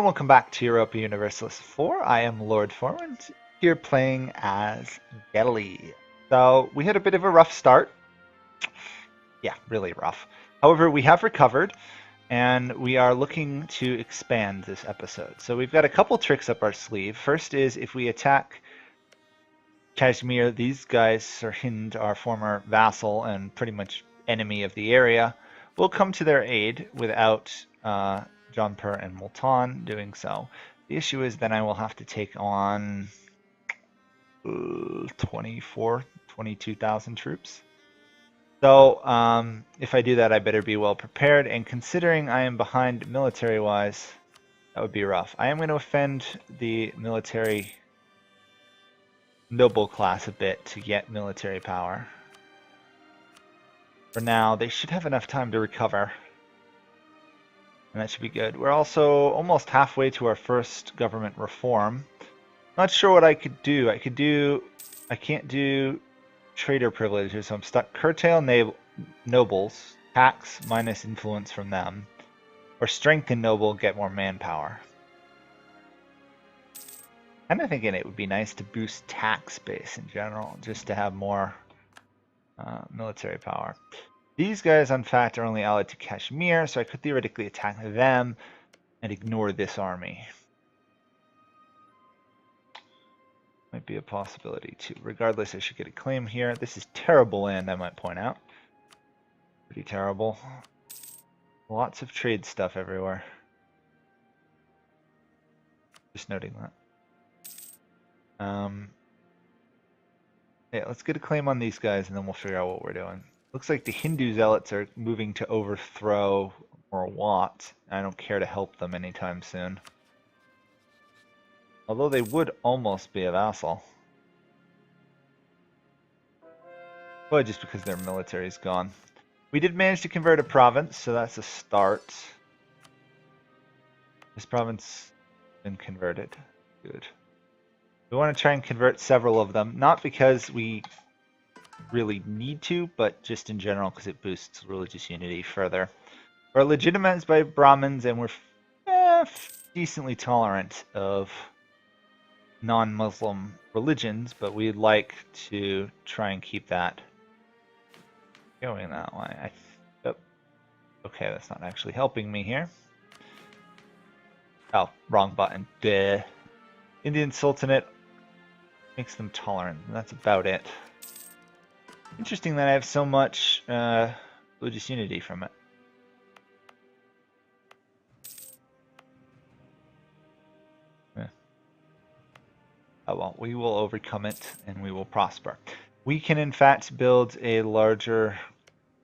and welcome back to Europa Universalis 4. I am Lord Forwind, here playing as Gelly. So, we had a bit of a rough start. Yeah, really rough. However, we have recovered, and we are looking to expand this episode. So we've got a couple tricks up our sleeve. First is if we attack Kashmir, these guys are Hind, our former vassal and pretty much enemy of the area, will come to their aid without Jaunpur and Multan doing so. The issue is then I will have to take on 22,000 troops. So if I do that, I better be well prepared. And considering I am behind military-wise, that would be rough. I am going to offend the military noble class a bit to get military power. For now, they should have enough time to recover. And that should be good. We're also almost halfway to our first government reform. Not sure what I could do. I can't do trader privileges, so I'm stuck. Curtail nobles, tax minus influence from them. Or strengthen noble, get more manpower. I'm kind of thinking it would be nice to boost tax base in general, just to have more military power. These guys, in fact, are only allied to Kashmir, so I could theoretically attack them and ignore this army. Might be a possibility too. Regardless, I should get a claim here. This is terrible land, I might point out. Pretty terrible. Lots of trade stuff everywhere. Just noting that. Yeah, let's get a claim on these guys and then we'll figure out what we're doing. Looks like the Hindu zealots are moving to overthrow Wat. I don't care to help them anytime soon. Although they would almost be a vassal. But just because their military is gone. We did manage to convert a province, so that's a start. This province has been converted. Good. We want to try and convert several of them, not because we really need to, but just in general because it boosts religious unity further. We're legitimized by Brahmins and we're decently tolerant of non-Muslim religions, but we'd like to try and keep that going that way. Okay, that's not actually helping me here. Oh, wrong button. Duh. Indian Sultanate makes them tolerant, and that's about it. Interesting that I have so much religious unity from it. Oh well, we will overcome it and we will prosper. We can in fact build a larger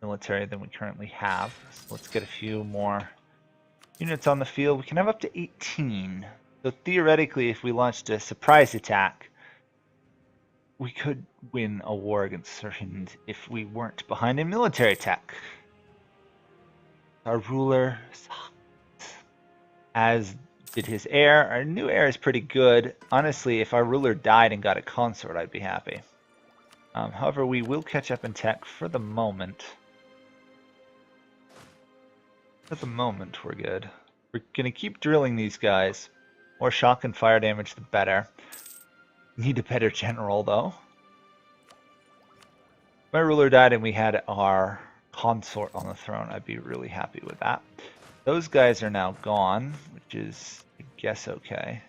military than we currently have. So let's get a few more units on the field. We can have up to 18. So theoretically, if we launched a surprise attack, we could win a war against Sirhind if we weren't behind in military tech. Our ruler sucks, as did his heir. Our new heir is pretty good. Honestly, if our ruler died and got a consort, I'd be happy. However, we will catch up in tech for the moment. For the moment, we're good. We're going to keep drilling these guys. More shock and fire damage, the better. Need a better general, though. If my ruler died and we had our consort on the throne, I'd be really happy with that. Those guys are now gone, which is, I guess, okay.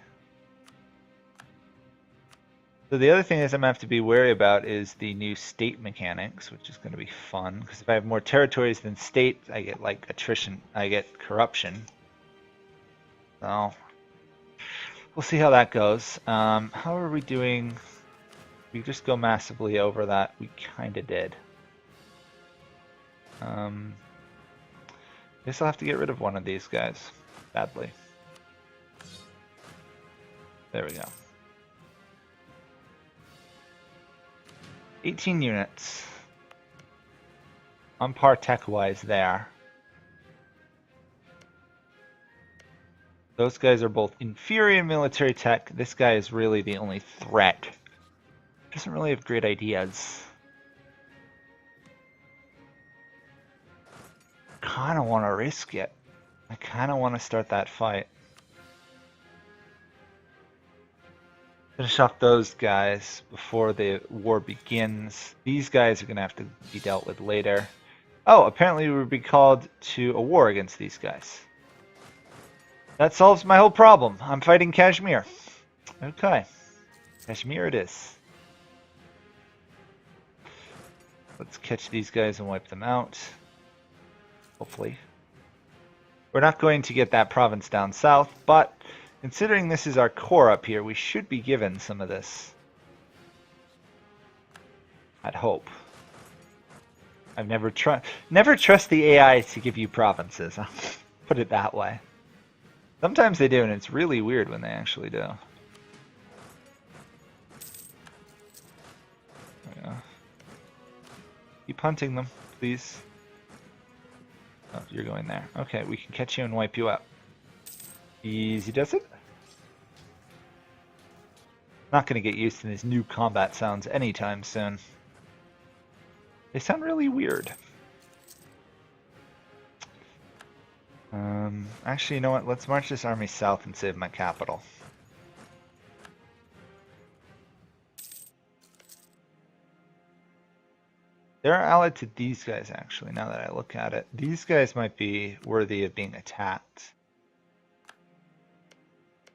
So the other thing is I'm going to have to be wary about is the new state mechanics, which is going to be fun. Because if I have more territories than state, I get, like, attrition. I get corruption. So we'll see how that goes. How are we doing? We just go massively over that. We kind of did. Guess I'll have to get rid of one of these guys. Badly. There we go. 18 units. On par tech-wise there. Those guys are both inferior in military tech. This guy is really the only threat. Doesn't really have great ideas. Kind of want to risk it. I kind of want to start that fight. Finish off those guys before the war begins. These guys are going to have to be dealt with later. Oh, apparently we would be called to a war against these guys. That solves my whole problem. I'm fighting Kashmir. Okay. Kashmir it is. Let's catch these guys and wipe them out. Hopefully. We're not going to get that province down south, but considering this is our core up here, we should be given some of this. I'd hope. I've never trust the AI to give you provinces. I'll put it that way. Sometimes they do, and it's really weird when they actually do. Yeah. Keep hunting them, please. Oh, you're going there. Okay, we can catch you and wipe you out. Easy does it. Not going to get used to these new combat sounds anytime soon. They sound really weird. Actually, you know what? Let's march this army south and save my capital. They're allied to these guys, actually, now that I look at it. These guys might be worthy of being attacked.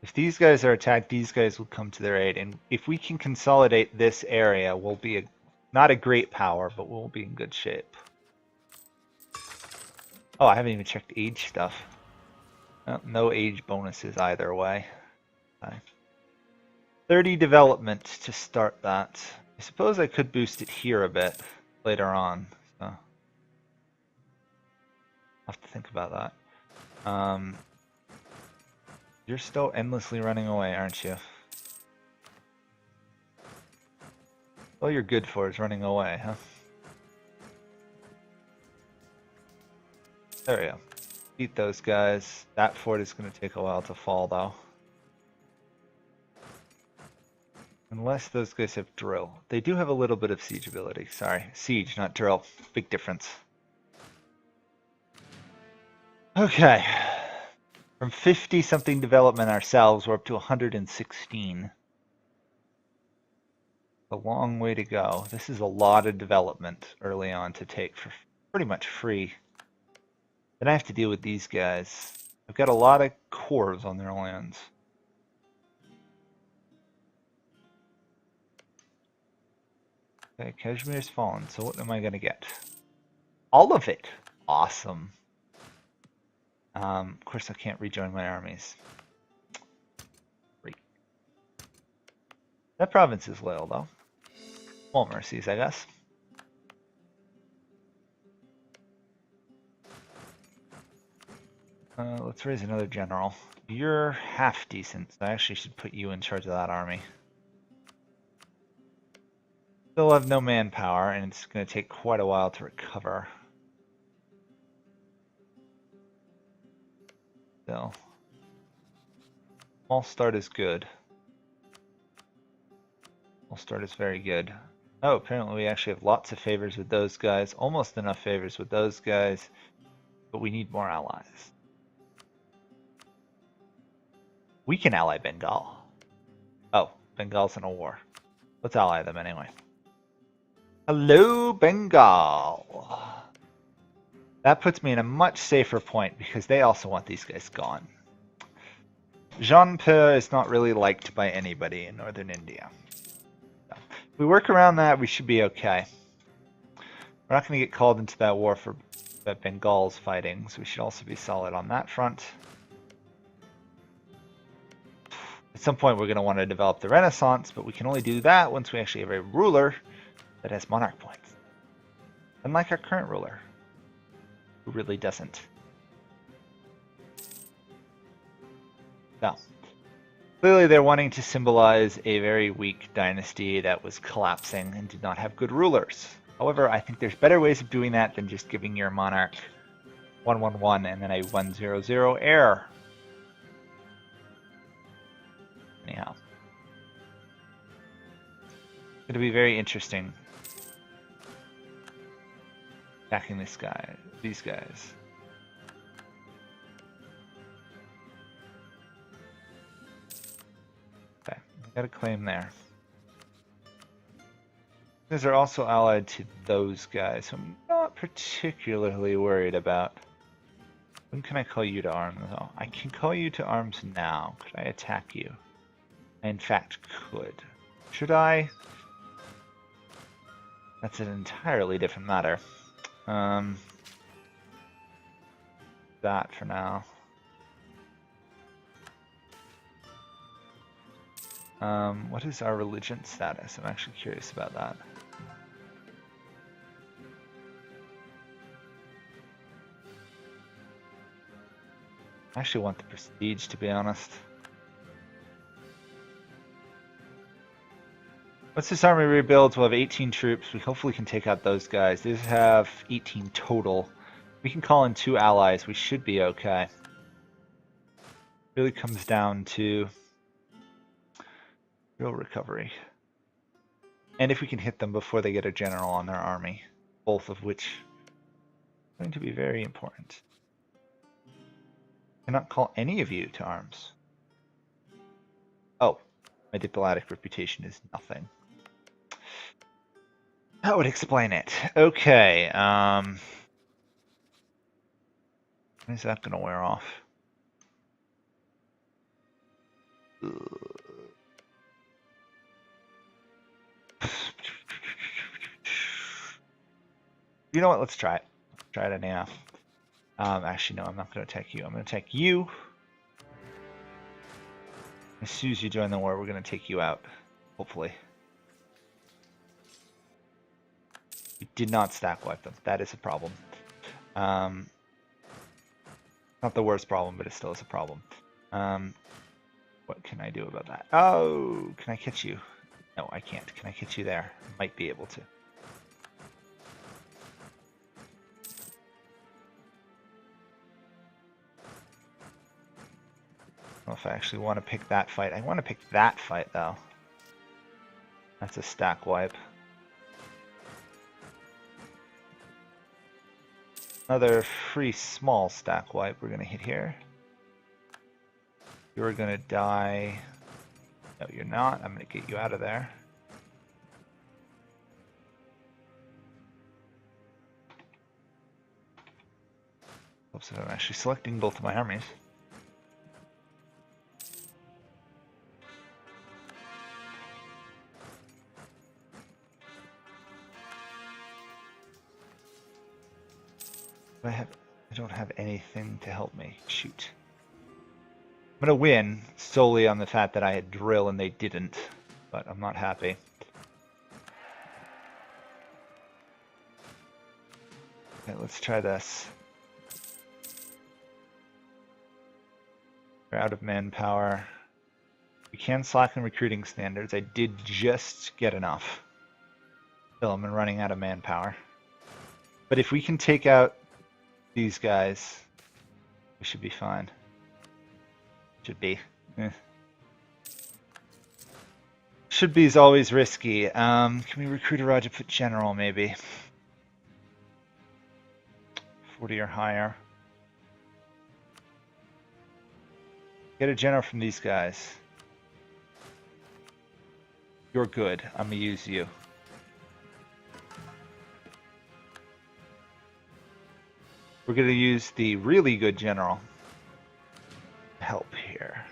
If these guys are attacked, these guys will come to their aid. And if we can consolidate this area, we'll be not a great power, but we'll be in good shape. Oh, I haven't even checked age stuff. No age bonuses either way. Okay. 30 development to start that. I suppose I could boost it here a bit later on. So I'll have to think about that. You're still endlessly running away, aren't you? All you're good for is running away, huh? There we go. Beat those guys. That fort is going to take a while to fall, though. Unless those guys have drill. They do have a little bit of siege ability. Sorry, siege, not drill. Big difference. Okay. From 50-something development ourselves, we're up to 116. A long way to go. This is a lot of development early on to take for pretty much free. Then I have to deal with these guys. I've got a lot of cores on their lands. Okay, Kashmir's fallen, so what am I going to get? All of it! Awesome. Of course I can't rejoin my armies. Great. That province is loyal, though. Small mercies, I guess. Let's raise another general. You're half decent, so I actually should put you in charge of that army. Still have no manpower, and it's going to take quite a while to recover. Still. Small start is good. Small start is very good. Oh, apparently we actually have lots of favors with those guys. Almost enough favors with those guys. But we need more allies. We can ally Bengal. Oh, Bengal's in a war. Let's ally them anyway. Hello, Bengal. That puts me in a much safer point because they also want these guys gone. Jaunpur is not really liked by anybody in northern India. So, if we work around that, we should be okay. We're not going to get called into that war for that Bengal's fighting, so we should also be solid on that front. At some point, we're going to want to develop the Renaissance, but we can only do that once we actually have a ruler that has monarch points. Unlike our current ruler, who really doesn't. No. Clearly, they're wanting to symbolize a very weak dynasty that was collapsing and did not have good rulers. However, I think there's better ways of doing that than just giving your monarch 111 and then a 100 heir. Anyhow. It's going to be very interesting attacking these guys. Okay, Got a claim there. These are also allied to those guys, so I'm not particularly worried about. When can I call you to arms, though? I can call you to arms now. Could I attack you? I, in fact, could. Should I? That's an entirely different matter. That for now. What is our religion status? I'm actually curious about that. I actually want the prestige, to be honest. Once this army rebuilds, we'll have 18 troops. We hopefully can take out those guys. These have 18 total. We can call in 2 allies. We should be okay. It really comes down to real recovery. And if we can hit them before they get a general on their army, both of which are going to be very important. I cannot call any of you to arms. Oh, my diplomatic reputation is nothing. That would explain it. Okay, when is that going to wear off? You know what? Let's try it. Let's try it anyhow. Actually, no, I'm not going to attack you. I'm going to attack you. As soon as you join the war, we're going to take you out. Hopefully. We did not stack wipe them. That is a problem. Not the worst problem, but it still is a problem. What can I do about that? Oh, can I catch you? No, I can't. Can I catch you there? Might be able to. I don't know if I actually want to pick that fight. I want to pick that fight, though. That's a stack wipe. Another free small stack wipe we're going to hit here. You're going to die. No, you're not. I'm going to get you out of there. Oops, I'm actually selecting both of my armies. I don't have anything to help me. Shoot. I'm going to win solely on the fact that I had drill and they didn't, but I'm not happy. Okay, let's try this. We're out of manpower. We can slacken recruiting standards. I did just get enough. Still, I'm running out of manpower. But if we can take out these guys, we should be fine. Should be. Should be is always risky. Can we recruit a Rajput general, maybe? 40 or higher. Get a general from these guys. You're good. I'm gonna use you. We're going to use the really good general to help here.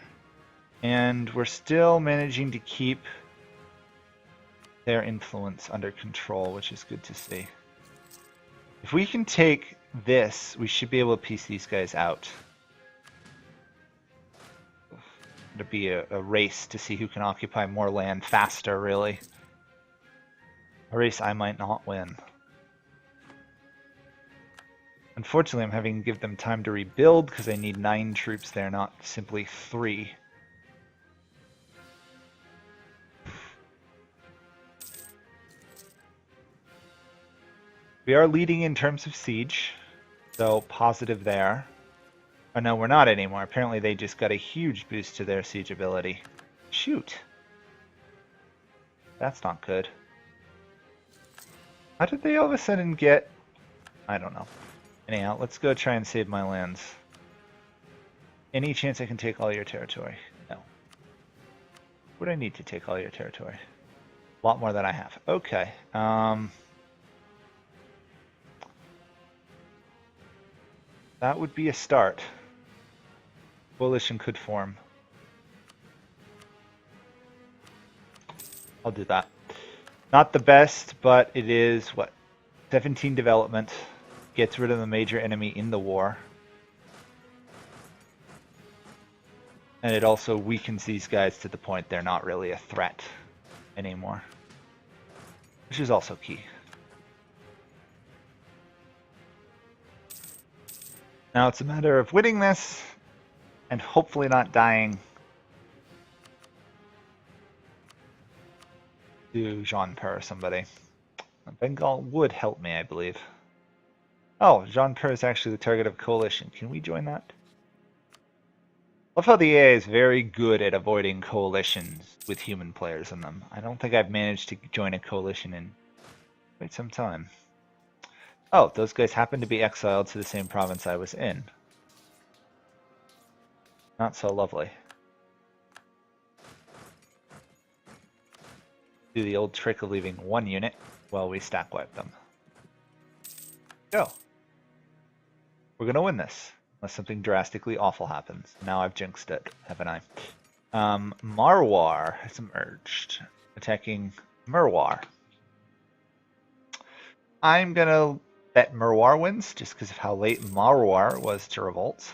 And we're still managing to keep their influence under control, which is good to see. If we can take this, we should be able to piece these guys out. It'll be a race to see who can occupy more land faster, really. A race I might not win. Unfortunately, I'm having to give them time to rebuild because I need 9 troops there, not simply 3. We are leading in terms of siege, so positive there. Oh no, we're not anymore. Apparently they just got a huge boost to their siege ability. Shoot. That's not good. How did they all of a sudden get... I don't know. Anyhow, let's go try and save my lands. Any chance I can take all your territory? No. Would I need to take all your territory? A lot more than I have. Okay. That would be a start. Coalition could form. I'll do that. Not the best, but it is, what, 17 development. Gets rid of the major enemy in the war. And it also weakens these guys to the point they're not really a threat anymore. Which is also key. Now it's a matter of winning this and hopefully not dying to Jean-Per or somebody. Bengal would help me, I believe. Oh, Jean-Per is actually the target of coalition. Can we join that? Love how the AI is very good at avoiding coalitions with human players in them. I don't think I've managed to join a coalition in quite some time. Oh, those guys happen to be exiled to the same province I was in. Not so lovely. Do the old trick of leaving one unit while we stack wipe them. Go. We're gonna win this, unless something drastically awful happens. Now I've jinxed it, haven't I? Marwar has emerged, attacking Merwar. I'm gonna bet Merwar wins, just because of how late Marwar was to revolt.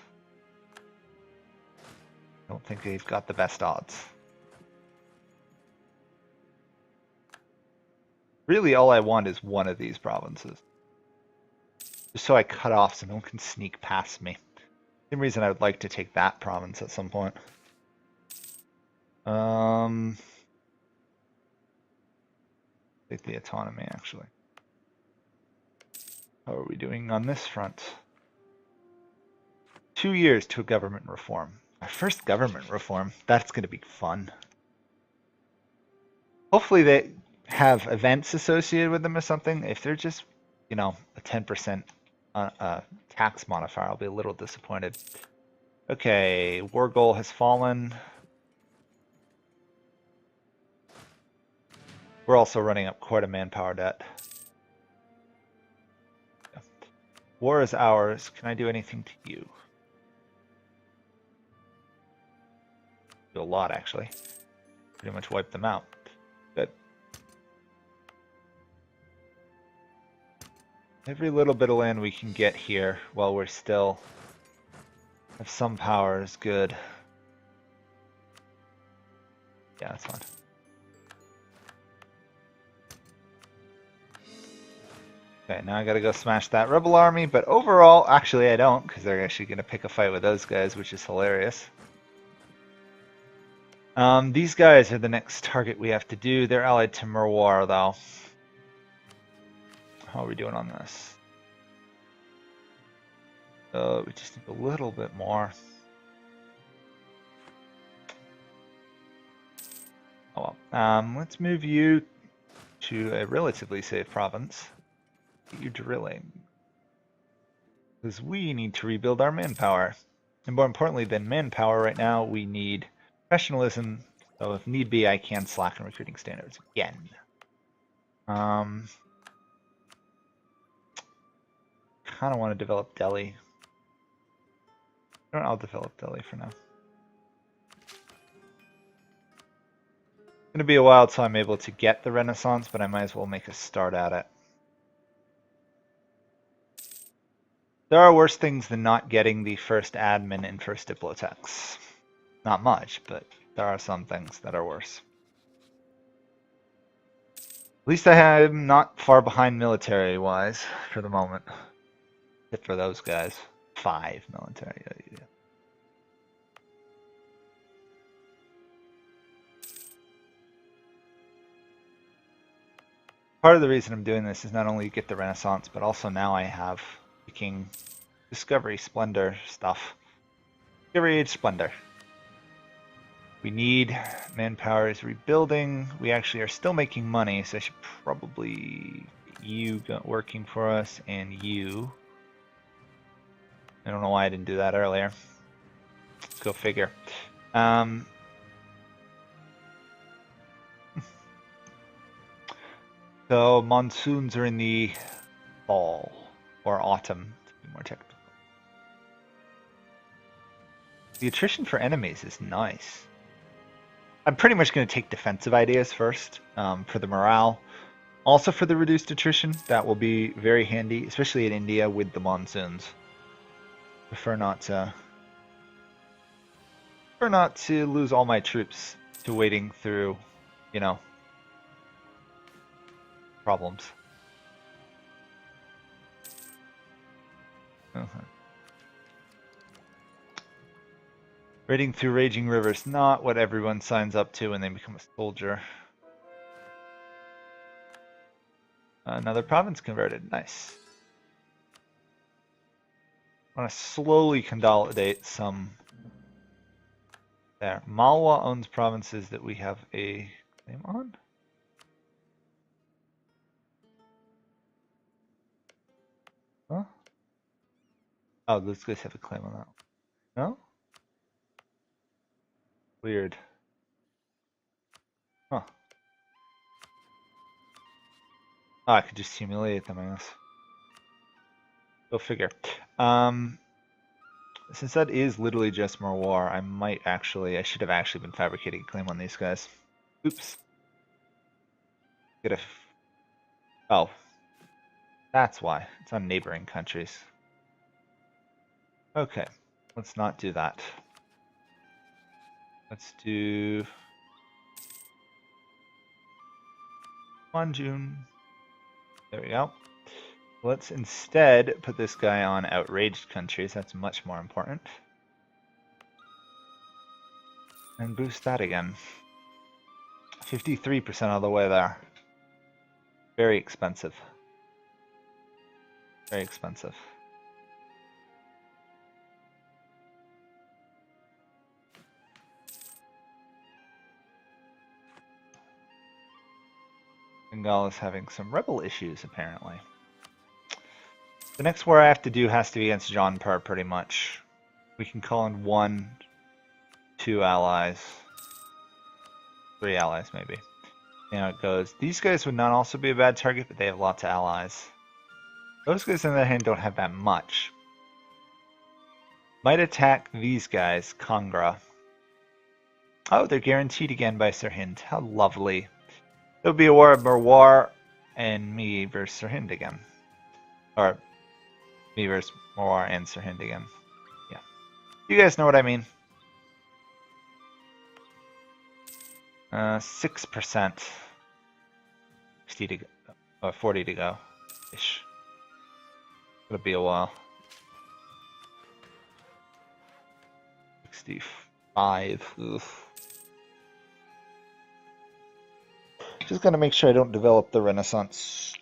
I don't think they've got the best odds. Really, all I want is one of these provinces. Just so I cut off so no one can sneak past me. Same reason I would like to take that province at some point. Take the autonomy, actually. How are we doing on this front? 2 years to a government reform. Our first government reform. That's going to be fun. Hopefully they have events associated with them or something. If they're just, you know, a 10% tax modifier, I'll be a little disappointed. Okay, war goal has fallen. We're also running up quite a manpower debt. Yeah. War is ours. Can I do anything to you? Do a lot, actually. Pretty much wipe them out. Good. Every little bit of land we can get here while we're still have some power is good. Yeah, that's fine. Okay, now I gotta go smash that rebel army, but overall, actually I don't, because they're actually gonna pick a fight with those guys, which is hilarious. These guys are the next target we have to do. They're allied to Merwar, though. How are we doing on this? We just need a little bit more. Oh well. Let's move you to a relatively safe province. Get you drilling. Because we need to rebuild our manpower. And more importantly than manpower right now, we need professionalism. So if need be, I can slacken recruiting standards again. Kind of want to develop Delhi. I'll develop Delhi for now. It's going to be a while till I'm able to get the Renaissance, but I might as well make a start at it. There are worse things than not getting the first admin and first Diplotex. Not much, but there are some things that are worse. At least I am not far behind military-wise for the moment. Except for those guys. 5 military. Yeah. Part of the reason I'm doing this is not only to get the Renaissance, but also now I have freaking Discovery Splendor stuff. Discovery Age Splendor. We need manpower is rebuilding. We actually are still making money, so I should probably get you working for us and you. I don't know why I didn't do that earlier. Go figure. So monsoons are in the fall or autumn, to be more technical. The attrition for enemies is nice. I'm pretty much going to take defensive ideas first for the morale. Also for the reduced attrition, that will be very handy, especially in India with the monsoons. Prefer not to lose all my troops to wading through, you know, problems. Wading through raging rivers, not what everyone signs up to when they become a soldier. Another province converted, nice. I want to slowly consolidate some there. Malwa owns provinces that we have a claim on. Huh? Oh, those guys have a claim on that. No? Weird. Huh. Oh, I could just humiliate them, I guess. Go figure. Since that is literally just more war, I should have actually been fabricating a claim on these guys. Oops. Oh. That's why. It's on neighboring countries. Okay. Let's not do that. Let's do... Come on, June. There we go. Let's instead put this guy on outraged countries. That's much more important. And boost that again. 53% of the way there. Very expensive. Very expensive. Bengal is having some rebel issues, apparently. The next war I have to do has to be against Jaunpur, pretty much. We can call in 1, 2 allies. 3 allies, maybe. See how it goes. These guys would not also be a bad target, but they have lots of allies. Those guys, on the other hand, don't have that much. Might attack these guys, Kangra. Oh, they're guaranteed again by Sirhind. How lovely. It would be a war of Marwar and me versus Sirhind again. Or me versus Marwar and Sirhind again. Yeah. You guys know what I mean. 6%. 60 to go. 40 to go. Ish. It'll be a while. 65. Oof. Just gotta make sure I don't develop the Renaissance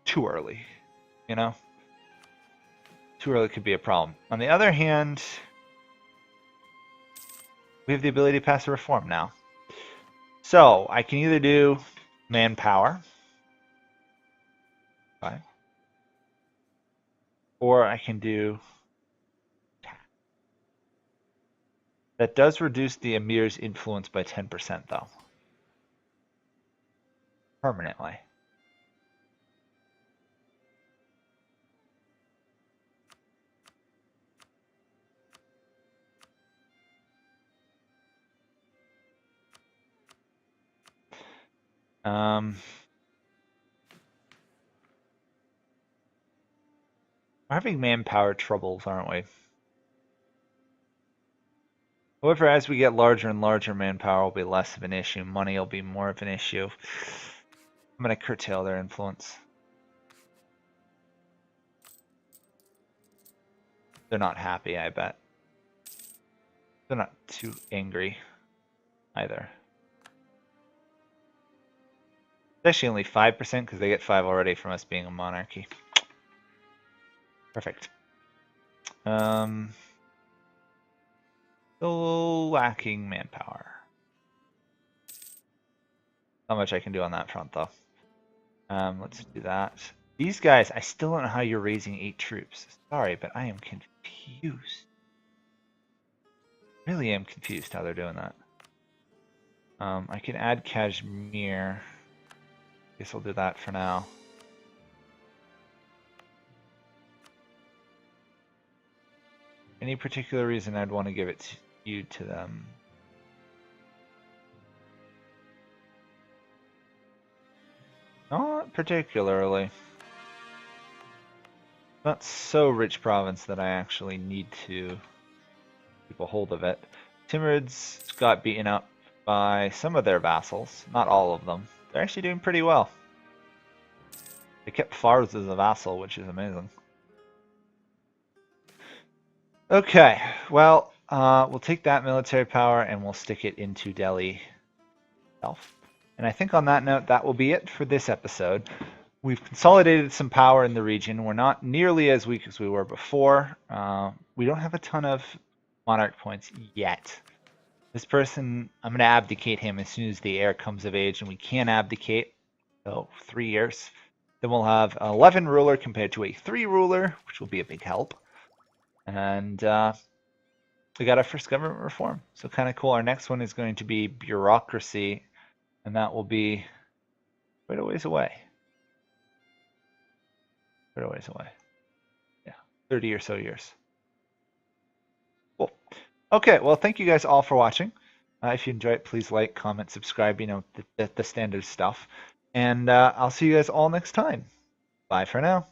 too early. You know? Too early could be a problem. On the other hand, we have the ability to pass a reform now. So, I can either do manpower. Okay. Or I can do tax. That does reduce the Emir's influence by 10% though. Permanently. We're having manpower troubles, aren't we? However, as we get larger and larger, manpower will be less of an issue. Money will be more of an issue. I'm going to curtail their influence. They're not happy, I bet. They're not too angry either. It's actually only 5% because they get 5 already from us being a monarchy. Perfect. Still lacking manpower. Not much I can do on that front though. Let's do that. These guys, I still don't know how you're raising 8 troops. Sorry, but I am confused. Really am confused how they're doing that. I can add Kashmir. Guess we'll do that for now. Any particular reason I'd want to give it to you to them? Not particularly. Not so rich province that I actually need to keep a hold of it. Timurids got beaten up by some of their vassals, not all of them. They're actually doing pretty well. They kept Fars as a vassal, which is amazing. Okay, well, we'll take that military power and we'll stick it into Delhi itself. And I think on that note, that will be it for this episode. We've consolidated some power in the region. We're not nearly as weak as we were before. We don't have a ton of monarch points yet. This person, I'm going to abdicate him as soon as the heir comes of age, and we can abdicate. So 3 years. Then we'll have an 11 ruler compared to a 3 ruler, which will be a big help. And we got our first government reform. So kind of cool. Our next one is going to be bureaucracy, and that will be quite a ways away. Quite a ways away. Yeah, 30 or so years. Cool. Okay, well, thank you guys all for watching. If you enjoy it, please like, comment, subscribe, you know, the standard stuff. And I'll see you guys all next time. Bye for now.